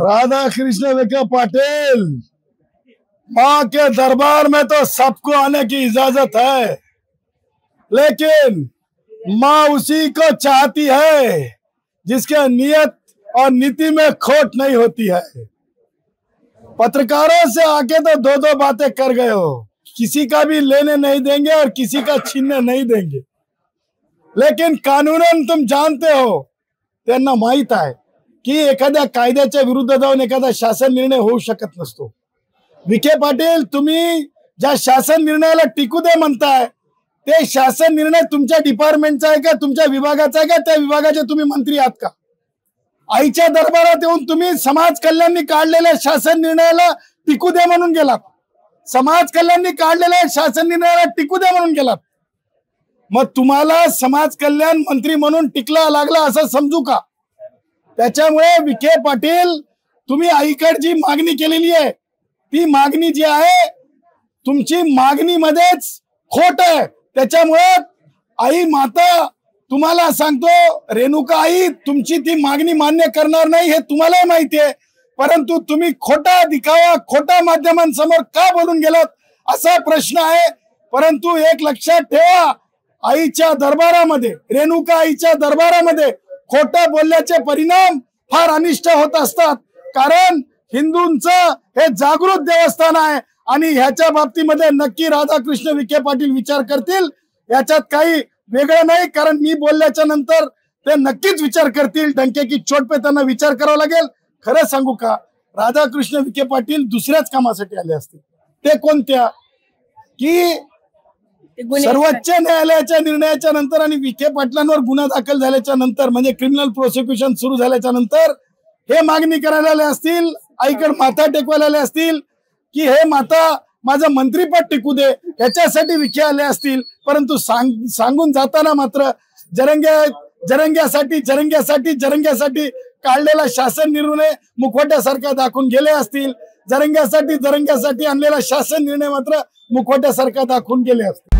राधा कृष्ण विखे पाटिल, माँ के दरबार में तो सबको आने की इजाजत है, लेकिन माँ उसी को चाहती है जिसके नियत और नीति में खोट नहीं होती है। पत्रकारों से आके तो दो दो बातें कर गए हो, किसी का भी लेने नहीं देंगे और किसी का छीनने नहीं देंगे, लेकिन कानूनन तुम जानते हो, त्यांना माहित आहे की एखाद्या कायद्याच्या विरुद्ध जाऊन एखादा शासन निर्णय होऊ शकत नसतो। विखे पाटील, तुम्ही ज्या शासन निर्णयाला टिकू दे म्हणताय, ते शासन निर्णय तुमच्या डिपार्टमेंटचा आहे का, तुमच्या विभागाचा आहे का, त्या विभागाचे तुम्ही मंत्री आहात का? आईच्या दरबारात येऊन तुम्ही समाज कल्याणनी काढलेल्या शासन निर्णयाला टिकू दे म्हणून गेलात, समाज कल्याणनी काढलेल्या शासन निर्णयाला टिकू दे म्हणून गेलात। मग तुम्हाला समाज कल्याण मंत्री म्हणून टिकला लागला असं समजू का? त्याच्यामुळे विखे पाटील, तुम्ही आईकडे जी मागणी केलेली आहे, ती मागणी जी आहे तुमची मागणीमध्येच खोट आहे। त्याच्यामुळे आई माता, तुम्हाला सांगतो, रेणुका आई तुमची ती मागणी मान्य करणार नाही हे तुम्हालाही माहिती आहे, परंतु तुम्ही खोटा दिखावा, खोटा माध्यमांसमोर का बोलून गेलात असा प्रश्न आहे। परंतु एक लक्षात ठेवा, आईच्या दरबारामध्ये, रेणुका आईच्या दरबारामध्ये खोटा बोलल्याचे परिणाम फार अनिष्ट होत असतात, कारण हिंदूंचं हे जागृत देवस्थान आहे आणि ह्याच्या बाबतीमध्ये नक्की राधाकृष्ण विखे पाटील विचार करतील, याच्यात काही वेगळं नाही। कारण मी बोलल्याच्या नंतर ते नक्कीच विचार करतील, डंके की चोट पे त्यांना विचार करावा लागेल। खरं सांगू का, राधाकृष्ण विखे पाटील दुसऱ्याच कामासाठी आले असते। ते कोणत्या? की सर्वोच्च न्यायालयाच्या निर्णयाच्या नंतर आणि विखे पाटलांवर गुन्हा दाखल झाल्याच्या नंतर, म्हणजे क्रिमिनल प्रोसिक्युशन सुरू झाल्याच्या नंतर हे मागणी करायला आले असतील, आईकडे माथा टेकवायला आले असतील की हे माता माझं मंत्रीपद टिकू दे, याच्यासाठी विखे आले असतील। परंतु सांगून जाताना मात्र जरंग्यासाठी काढलेला शासन निर्णय मुखवट्यासारखा दाखवून गेले असतील, जरंग्यासाठी आणलेला शासन निर्णय मात्र मुखवट्यासारखा दाखवून गेले असतील।